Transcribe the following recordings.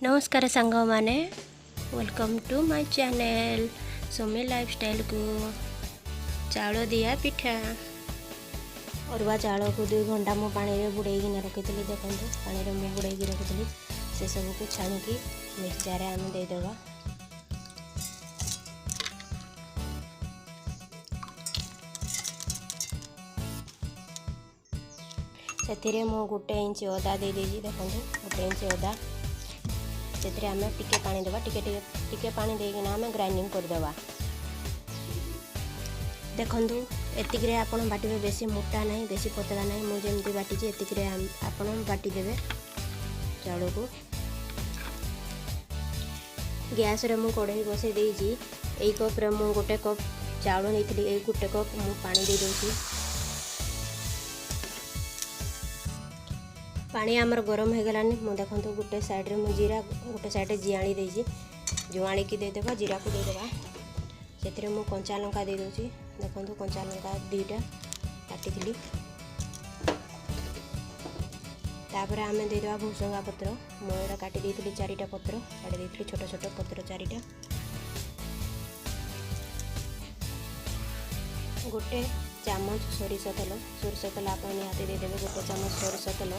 नमस्कार सांग माने वेलकम टू माय चैनल सोमी लाइफस्टाइल को चाउल दिया पिठा अरुआ चाउल को 2 घंटा मु पानी रे बुड़ेगी रखी देखो पानी रे मु बुड़ेगी रखी से सब को छाणिकी मिक्स जार आम देदेवा से मु 1 इंच अदा दे देजी देखो 1 इंच अदा से आम टिके पानी देवा टिके पानी देना आम ग्राइंडिंग करदेवा देखु एतिकरे आपण बाटिबे बेसी मोटा नहीं बेसी पतला नहीं मुझे जमती बाटी एतिकरे आपण बाटी देबे चाउल को गैस रे मु कढ़ाई बसई देजी 1 कप रे मु 1 कप चाउल नहीं 1 कप मु पानी दे दोची पानी आमर गरम हो गलानी मु देखो गोटे साइड रे मु जीरा गोटे साइड रे जियाणी देजी जुआणी की देदेबा जीरा को देदेबा से मु कंचा लंका दे दोची देखो कंचा लंका 2टा काटी तापर आम देदेबा भूसंगा पत्र मुझे काटी देती 4टा पत्र काटी देती छोट छोट पत्र 4टा गोटे चामच सोरिष तेल आप निहाती देदेवे गोटे चामच सोरिष तेल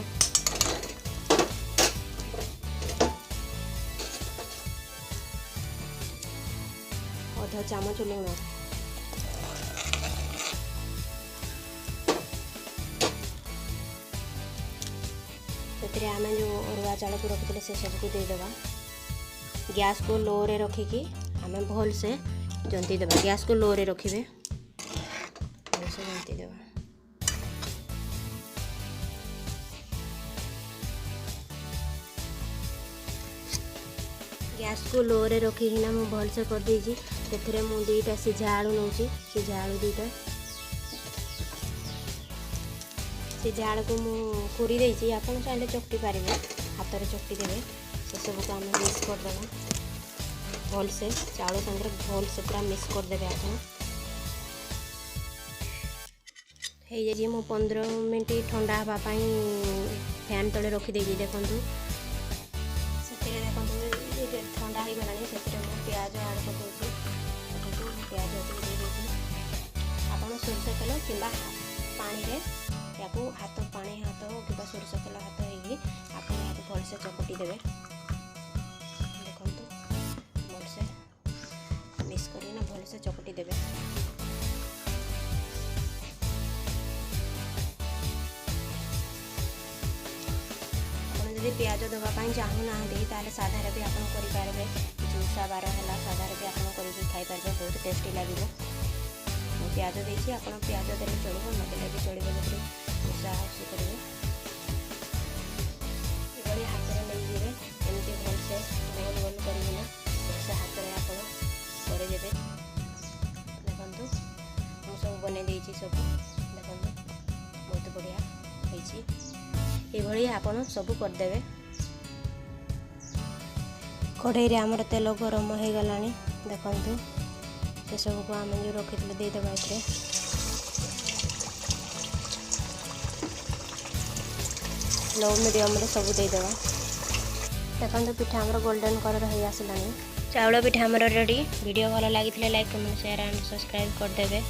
अधा चामच लुण से आम जो अरुआ चाउल को रखी से सबको देदेवा गैस को लो रे रखिकी आम भल से जंती देवा गैस को लो रे रखिबे जंती देवा गैस को लो रे रखिकिना मु भल से कर देजी से मु 2टा सिझा आलू नौची सिझा आलू 2टा सिझा आलू को मु कुरी देजी आपन चाहे चकटी पारिबे हाथ रे चकटी देबे से सब को हम मिक्स कर देबा भल से चाउल संगे भल से पूरा मिक्स कर देबे आपन हे जे मु 15 मिनिट ठंडा हवा पई फैन तले रखी देजी देखंतु से देखंतु ठंडा हो गलानी से प्याज आड कर दूसरी प्याज दे देती आप सोरिष तेल कि पानी रे या हाथ पानी हाथ कि सोरिष तेल हाथ होगी आप भलसे चकटी देवे देखो भलसे मिक्स करना भलसे चकटी देवे प्याज देवाई चाहूना ताले साधारे भी आप करेंगे चूसा बार है साधारे भी आप खाई पारे बहुत टेस्टी लगे प्याज देती आप प्याज देने चलो न देने भी चलो मिशा मिशी करेंगे ये हाथ में नहीं जाए एमती भलसे गोल गोल करना से हाथ में आप करदेवे देखो मुझे सब बनई सब देखो बहुत बढ़िया ये आपन सब करदेवे कढ़ाई रे आमर तेल गरम हो गलानी देखु से सब को आम जो रखी देदेबा ये लो मीडियम रे सब देदेबा देखो पिठा आमर गोल्डन कलर हो आसलानी चाउल पिठा आमर रेडी वीडियो भल लगी like comment share and subscribe करदेवे।